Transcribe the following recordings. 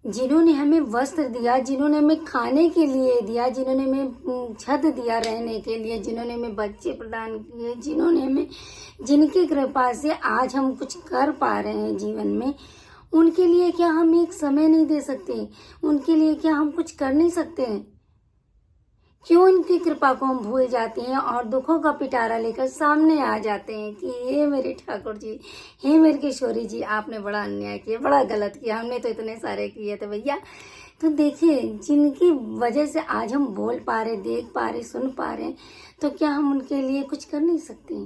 जिन्होंने हमें वस्त्र दिया, जिन्होंने हमें खाने के लिए दिया, जिन्होंने हमें छत दिया रहने के लिए, जिन्होंने हमें बच्चे प्रदान किए, जिन्होंने हमें, जिनकी कृपा से आज हम कुछ कर पा रहे हैं जीवन में, उनके लिए क्या हम एक समय नहीं दे सकते? उनके लिए क्या हम कुछ कर नहीं सकते? क्यों इनकी कृपा को हम भूल जाते हैं और दुखों का पिटारा लेकर सामने आ जाते हैं कि हे मेरे ठाकुर जी, हे मेरे किशोरी जी, आपने बड़ा अन्याय किया, बड़ा गलत किया, हमने तो इतने सारे किए थे भैया। तो देखिए, जिनकी वजह से आज हम बोल पा रहे, देख पा रहे, सुन पा रहे, तो क्या हम उनके लिए कुछ कर नहीं सकते?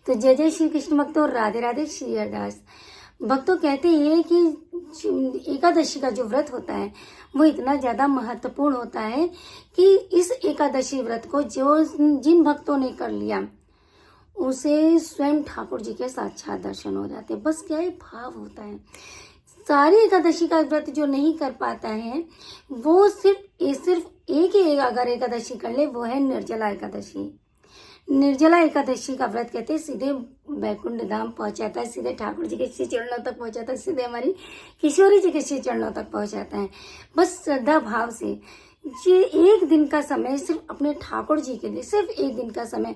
तो जय जय श्री कृष्ण भक्तों, राधे राधे श्री अरदास। भक्तों कहते हैं कि एकादशी का जो व्रत होता है वो इतना ज्यादा महत्वपूर्ण होता है कि इस एकादशी व्रत को जिन भक्तों ने कर लिया उसे स्वयं ठाकुर जी के साक्षात दर्शन हो जाते हैं। बस क्या ही भाव होता है। सारी एकादशी का व्रत जो नहीं कर पाता है वो सिर्फ एक ही अगर एकादशी कर ले, वो है निर्जला एकादशी। निर्जला एकादशी का व्रत कहते हैं सीधे वैकुंठ धाम पहुंचाता है, सीधे ठाकुर जी के श्री चरणों तक पहुंचाता है, सीधे हमारी किशोरी जी के श्री चरणों तक पहुंचाता है। बस श्रद्धा भाव से ये एक दिन का समय सिर्फ अपने ठाकुर जी के लिए, सिर्फ एक दिन का समय,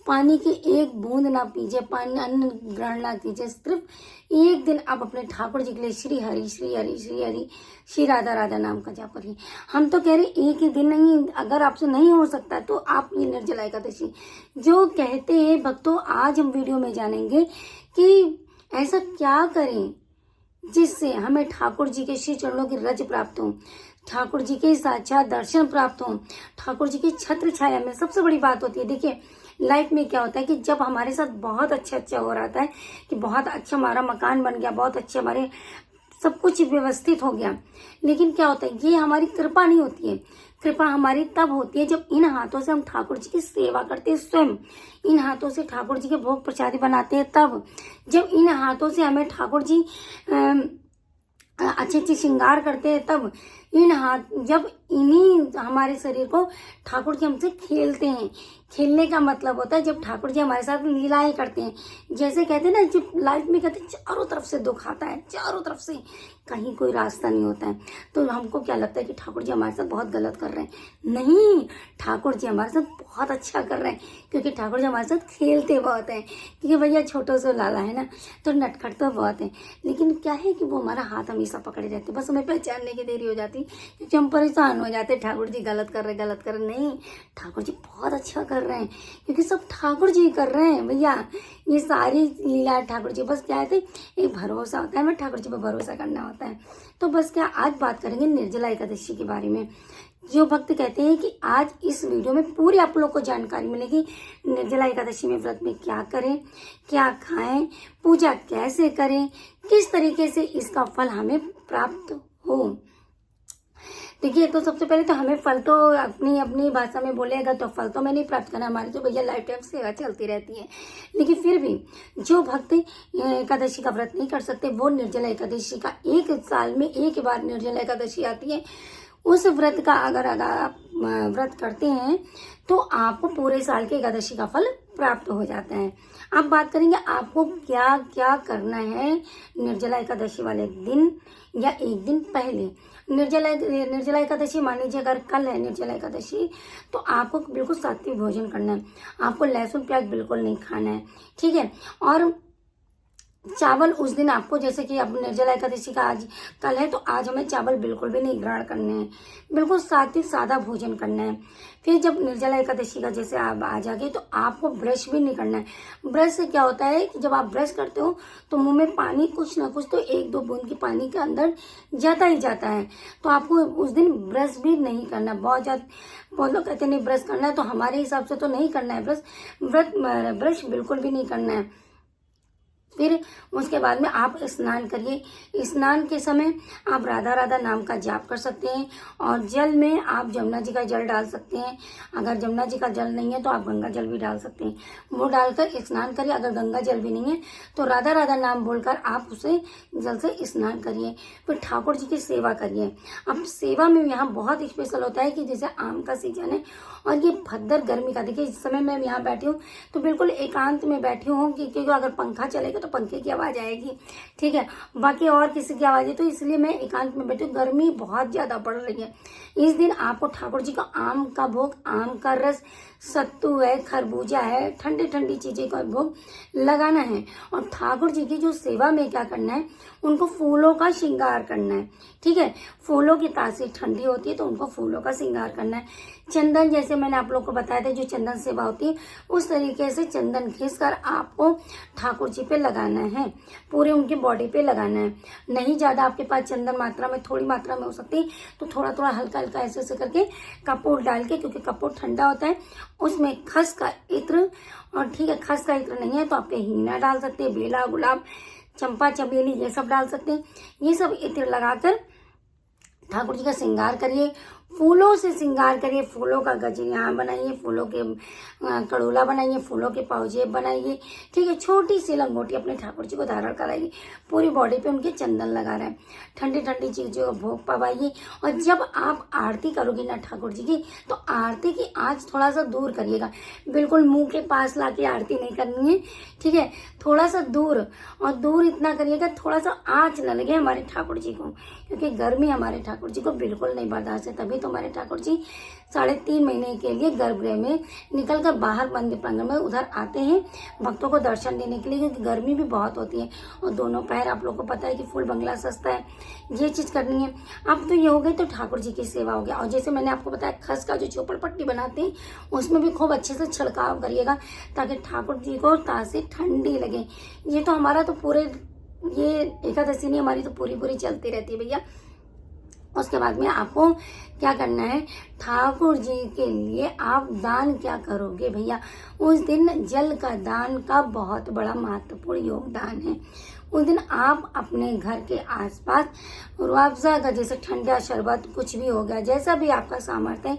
पानी की एक बूंद ना पीजिए, पानी अन्न ग्रहण ना कीजिए, सिर्फ एक दिन आप अपने ठाकुर जी के लिए श्री हरि श्री हरि श्री हरि श्री राधा राधा नाम का जाप करिए। हम तो कह रहे एक ही दिन नहीं, अगर आपसे नहीं हो सकता तो आप ये निर्जला एकादशी जो कहते हैं भक्तों, आज हम वीडियो में जानेंगे कि ऐसा क्या करें जिससे हमें ठाकुर जी के श्री चरणों की रज प्राप्त हो, ठाकुर जी के साक्षात दर्शन प्राप्त हो, ठाकुर जी की छत्र छाया में। सबसे बड़ी बात होती है, देखिए लाइफ में क्या होता है कि जब हमारे साथ बहुत अच्छा हो रहा है कि बहुत अच्छा हमारा मकान बन गया, बहुत अच्छे हमारे सब कुछ व्यवस्थित हो गया, लेकिन क्या होता है, ये हमारी कृपा नहीं होती है। कृपा हमारी तब होती है जब इन हाथों से हम ठाकुर जी की सेवा करते हैं, स्वयं इन हाथों से ठाकुर जी के भोग प्रसादी बनाते हैं, तब जब इन हाथों से हमें ठाकुर जी अच्छे श्रृंगार करते हैं, तब इन हाथ जब इन्हीं हमारे शरीर को ठाकुर जी हमसे खेलते हैं। खेलने का मतलब होता है जब ठाकुर जी हमारे साथ लीलाएं करते हैं। जैसे कहते हैं ना, जब लाइफ में कहते हैं चारों तरफ से दुख आता है, चारों तरफ से कहीं कोई रास्ता नहीं होता है, तो हमको क्या लगता है कि ठाकुर जी हमारे साथ बहुत गलत कर रहे हैं। नहीं, ठाकुर जी हमारे साथ बहुत अच्छा कर रहे हैं, क्योंकि ठाकुर जी हमारे साथ खेलते बहुत हैं। क्योंकि भैया छोटो से लाला है ना, तो नटखट तो बहुत है, लेकिन क्या है कि वो हमारा हाथ हमेशा पकड़े रहते, बस हमें पहचानने की देरी हो जाती, क्योंकि हम परेशान हो जाते, ठाकुर जी गलत कर रहे। नहीं, ठाकुर जी बहुत अच्छा कर रहे हैं, क्योंकि सब ठाकुर जी कर रहे हैं भैया। ये सारी लीला ठाकुर जी, बस क्या है, एक भरोसा होता है, हमें ठाकुर जी पर भरोसा करना होता है। तो बस क्या, आज बात करेंगे निर्जला एकादशी के बारे में। जो भक्त कहते हैं कि आज इस वीडियो में पूरी आप लोग को जानकारी मिलेगी, निर्जला एकादशी में व्रत में क्या करें, क्या खाएं, पूजा कैसे करें, किस तरीके से इसका फल हमें प्राप्त हो। देखिए, तो सबसे पहले तो हमें फल तो अपनी अपनी भाषा में बोलेगा तो फल तो मैं नहीं प्राप्त करना, हमारी तो भैया लाइफ टाइम सेवा चलती रहती है। लेकिन फिर भी जो भक्त एकादशी का व्रत नहीं कर सकते, वो निर्जला एकादशी का, एक साल में एक बार निर्जला एकादशी आती है, उस व्रत का अगर आप व्रत करते हैं तो आपको पूरे साल के एकादशी का फल प्राप्त हो जाता है। अब बात करेंगे आपको क्या क्या करना है निर्जला एकादशी वाले दिन या एक दिन पहले। निर्जला एकादशी मान लीजिए अगर कल है निर्जला एकादशी, तो आपको बिल्कुल सात्विक भोजन करना है, आपको लहसुन प्याज बिल्कुल नहीं खाना है, ठीक है। और चावल उस दिन आपको, जैसे कि अब निर्जला एकादशी का आज कल है, तो आज हमें चावल बिल्कुल भी नहीं ग्रहण करने हैं, बिल्कुल सात्विक सादा भोजन करना है। फिर जब निर्जला एकादशी का जैसे आप आ जाएगी तो आपको ब्रश भी नहीं करना है। ब्रश से क्या होता है कि जब आप ब्रश करते हो तो मुंह में पानी कुछ ना कुछ तो एक दो बूंद की पानी के अंदर जाता ही जाता है, तो आपको उस दिन ब्रश भी नहीं करना। बहुत लोग कहते नहीं ब्रश करना है, तो हमारे हिसाब से तो नहीं करना है ब्रश बिल्कुल भी नहीं करना है। फिर उसके बाद में आप स्नान करिए। स्नान के समय आप राधा राधा नाम का जाप कर सकते हैं, और जल में आप जमुना जी का जल डाल सकते हैं। अगर जमुना जी का जल नहीं है तो आप गंगा जल भी डाल सकते हैं, वो डालकर स्नान करिए। अगर गंगा जल भी नहीं है तो राधा राधा नाम बोलकर आप उसे जल से स्नान करिए। फिर ठाकुर जी की सेवा करिए। अब सेवा में यहाँ बहुत स्पेशल होता है कि जैसे आम का सीजन है और ये भद्दर गर्मी का, देखिए इस समय मैं यहाँ बैठी हूँ तो बिल्कुल एकांत में बैठी हूँ, क्योंकि अगर पंखा चलेगा तो पंखे की आवाज आएगी, ठीक है, बाकी और किसी की आवाज है। तो इसलिए मैं एकांत में बैठी हूँ, गर्मी बहुत ज्यादा पड़ रही है। इस दिन आपको ठाकुर जी का आम का भोग, आम का रस, सत्तू है, खरबूजा है, ठंडी ठंडी चीजें का भोग लगाना है। और ठाकुर जी की जो सेवा में क्या करना है, उनको फूलों का श्रृंगार करना है, ठीक है। फूलों की तासीर ठंडी होती है तो उनको फूलों का श्रृंगार करना है। चंदन, जैसे मैंने आप लोग को बताया था जो चंदन सेवा होती है, उस तरीके से चंदन घिसकर आपको ठाकुर जी पे लगाना है, पूरे उनकी बॉडी पे लगाना है। नहीं ज्यादा आपके पास चंदन मात्रा में, थोड़ी मात्रा में हो सकती है तो थोड़ा थोड़ा हल्का हल्का ऐसे ऐसे करके कपूर डाल के, क्योंकि कपूर ठंडा होता है, उसमें खस का इत्र, और ठीक है खस का इत्र नहीं है तो आप हीना डाल सकते हैं, बेला, गुलाब, चंपा, चमेली, ये सब डाल सकते हैं। ये सब इत्र लगाकर ठाकुर जी का श्रृंगार करिए, फूलों से श्रृंगार करिए, फूलों का गजरिया बनाइए, फूलों के कड़ोला बनाइए, फूलों के पाउजेब बनाइए, ठीक है। छोटी सी लंगोटी अपने ठाकुर जी को धारण कराइए, पूरी बॉडी पे उनके चंदन लगा रहे हैं, ठंडी ठंडी चीजों को भोग पवाइए। और जब आप आरती करोगे ना ठाकुर जी की, तो आरती की आंच थोड़ा सा दूर करिएगा, बिल्कुल मुंह के पास लाके आरती नहीं करनी है, ठीक है, थोड़ा सा दूर। और दूर इतना करिएगा थोड़ा सा आंच न लगे हमारे ठाकुर जी को, क्योंकि गर्मी हमारे ठाकुर जी को बिल्कुल नहीं बर्दाश्त है। तभी तो हमारे ठाकुर जी 3.5 महीने के लिए गर्भगृह में निकलकर बाहर मंदिर प्रांगण में उधर आते हैं भक्तों को दर्शन देने के लिए, क्योंकि गर्मी भी बहुत होती है। और दोनों पैर आप लोग को पता है कि फुल बंगला सस्ता है, ये चीज करनी है। अब तो ये हो गई तो ठाकुर जी की सेवा हो गया। और जैसे मैंने आपको बताया खस का जो चोपड़ पट्टी बनाते हैं उसमें भी खूब अच्छे से छिड़काव करिएगा ताकि ठाकुर जी को तासे ठंडी लगे। ये तो हमारा तो पूरे, ये एकादशी नहीं, हमारी तो पूरी पूरी चलती रहती है भैया। उसके बाद में आपको क्या करना है, ठाकुर जी के लिए आप दान क्या करोगे भैया, उस दिन जल का दान का बहुत बड़ा महत्वपूर्ण योगदान है। उस दिन आप अपने घर के आसपास रुआवजा का, जैसे ठंडा शरबत कुछ भी हो गया, जैसा भी आपका सामर्थ्य है,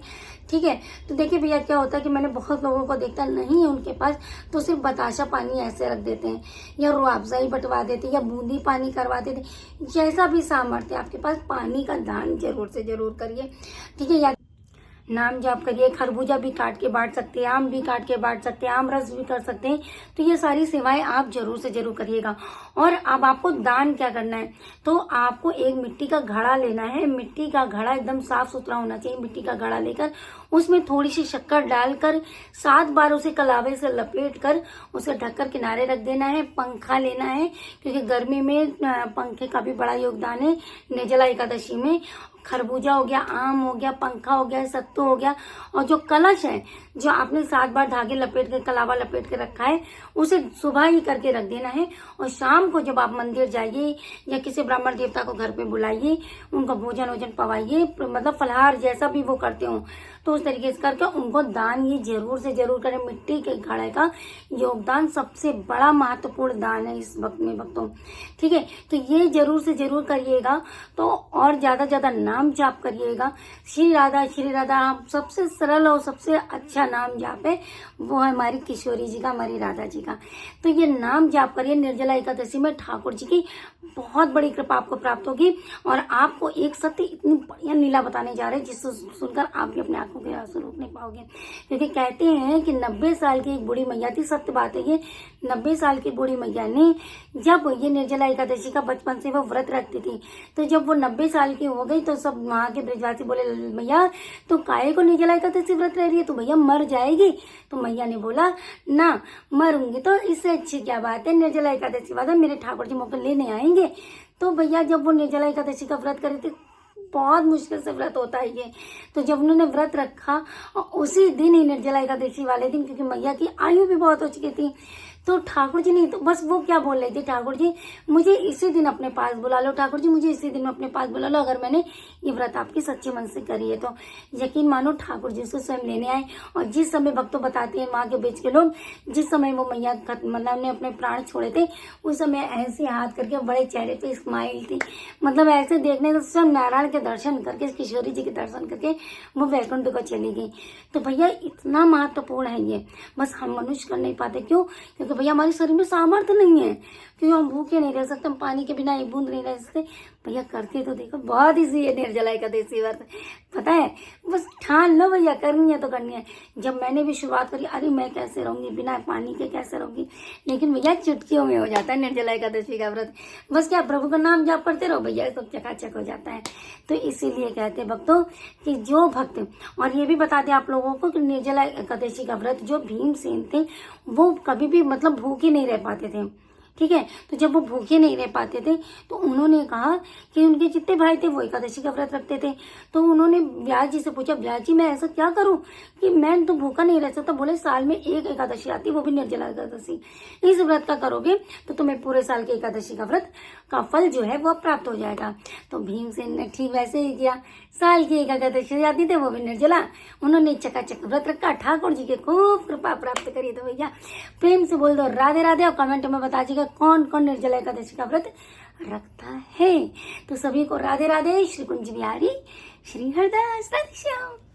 ठीक है। तो देखिए भैया क्या होता है कि मैंने बहुत लोगों को देखता नहीं है उनके पास, तो सिर्फ बताशा पानी ऐसे रख देते हैं, या रुआवजा ही बंटवा देते हैं, या बूंदी पानी करवा देते। जैसा भी सामर्थ्य आपके पास, पानी का दान जरूर से जरूर करिए, ठीक है। या नाम जाप करिए, खरबूजा भी काट के बांट सकते हैं, आम भी काट के बांट सकते हैं, आम रस भी कर सकते हैं। तो ये सारी सेवाएं आप जरूर से जरूर करिएगा। और अब आपको दान क्या करना है, तो आपको एक मिट्टी का घड़ा लेना है। मिट्टी का घड़ा एकदम साफ सुथरा होना चाहिए। मिट्टी का घड़ा लेकर उसमें थोड़ी सी शक्कर डालकर 7 बार उसे कलावे से लपेट कर उसे ढककर किनारे रख देना है। पंखा लेना है, क्योंकि गर्मी में पंखे का भी बड़ा योगदान है। निर्जला एकादशी में खरबूजा हो गया, आम हो गया, पंखा हो गया, सत्तू हो गया, और जो कलश है जो आपने 7 बार धागे लपेट के, कलावा लपेट के रखा है, उसे सुबह ही करके रख देना है। और शाम को जब आप मंदिर जाइए या किसी ब्राह्मण देवता को घर पे बुलाइए, उनको भोजन वोजन पवाइए, मतलब फलहार जैसा भी वो करते हो, तो उस तरीके से करके उनको दान ये जरूर से जरूर करें। मिट्टी के घड़े का योगदान सबसे बड़ा महत्वपूर्ण दान है इस वक्त में भक्तों, ठीक है। तो ये जरूर से जरूर करिएगा। तो और ज्यादा नाम जाप करिएगा। श्री राधा श्री राधा सबसे सरल और सबसे अच्छा नाम जाप है, वो है हमारी किशोरी जी का, हमारी राधा जी का। तो ये नाम जाप करिए। निर्जला एकादशी में ठाकुर जी की बहुत बड़ी कृपा आपको प्राप्त होगी। और आपको एक सत्य इतनी बढ़िया लीला बताने जा रहे हैं जिसको सुनकर आप भी अपने आंखों के आंसू रोक नहीं पाओगे। क्योंकि कहते हैं कि 90 साल की एक बूढ़ी मैया थी, सत्य बात है ये। 90 साल की बूढ़ी मैया ने, जब ये निर्जला एकादशी का बचपन से वो व्रत रखती थी, तो जब वो 90 साल की हो गई तो सब वहां के ब्रजवासी बोले, मैया तो काहे को निर्जला एकादशी व्रत रह रही है, तो भैया मर जाएगी। तो मैया ने बोला, ना मरूंगी तो इससे अच्छी क्या बात है, निर्जला एकादशी वादा मेरे ठाकुर जी मौके लेने आएंगे। तो भैया जब वो निर्जला एकादशी का व्रत करे थे, बहुत मुश्किल से व्रत होता है ये, तो जब उन्होंने व्रत रखा उसी दिन ही निर्जला एकादशी वाले दिन, क्योंकि मैया की आयु भी बहुत हो चुकी थी, तो ठाकुर जी नहीं, तो बस वो क्या बोल रहे थे, ठाकुर जी मुझे इसी दिन अपने पास बुला लो, ठाकुर जी मुझे इसी दिन अपने पास बुला लो, अगर मैंने ये व्रत आपकी सच्चे मन से करी है तो। यकीन मानो ठाकुर जी उसको स्वयं लेने आए। और जिस समय भक्तों बताते हैं माँ के बीच के लोग, जिस समय वो मैया मतलब ने अपने प्राण छोड़े थे, उस समय ऐसे हाथ करके बड़े चेहरे पे स्माइल थी, मतलब ऐसे देखने तो स्वयं नारायण के दर्शन करके, किशोरी जी के दर्शन करके वो वैकुंठ को चली गई। तो भैया इतना महत्वपूर्ण है ये, बस हम मनुष्य कर नहीं पाते। क्यों? क्योंकि भैया हमारे शरीर में सामर्थ्य नहीं है, क्योंकि हम भूखे नहीं रह सकते, हम पानी के बिना एक बूंद नहीं रह सकते। भैया करके तो देखो, बहुत इजी है निर्जला एकादशी व्रत, पता है। बस ठान लो भैया, करनी है तो करनी है। जब मैंने भी शुरुआत करी, अरे मैं कैसे रहूंगी बिना पानी के, कैसे रहूंगी, लेकिन भैया चुटकियों में हो जाता है निर्जला एकादशी का व्रत। बस क्या, प्रभु का नाम जाप करते रहो भैया, सब चकाचक हो जाता है। तो इसीलिए कहते हैं भक्तों कि जो भक्त, और ये भी बता दें आप लोगों को कि निर्जला एकादशी का व्रत जो भीमसेन थे वो कभी भी मतलब भूखे नहीं रह पाते थे, ठीक है। तो जब वो भूखे नहीं रह पाते थे तो उन्होंने कहा कि उनके जितने भाई थे वो एकादशी का व्रत रखते थे। तो उन्होंने व्यास जी से पूछा, व्यास जी मैं ऐसा क्या करूं कि मैं तो भूखा नहीं रह सकता। बोले साल में एक एकादशी आती, वो भी निर्जला एकादशी, इस व्रत का करोगे तो तुम्हें पूरे साल के एकादशी का व्रत का फल जो है वो प्राप्त हो जाएगा। तो भीमसेन ने ठीक वैसे ही किया, साल की एक एकादशी आती थी, वो भी निर्जला, उन्होंने चकाचक व्रत रखा, ठाकुर जी के खूब कृपा प्राप्त करी। तो भैया प्रेम से बोल दो राधे राधे, और कमेंट में बता दीजिएगा कौन कौन निर्जला एकादशी का व्रत रखता है। तो सभी को राधे राधे, श्री कुंज बिहारी, श्री हरदास, राधे श्याम।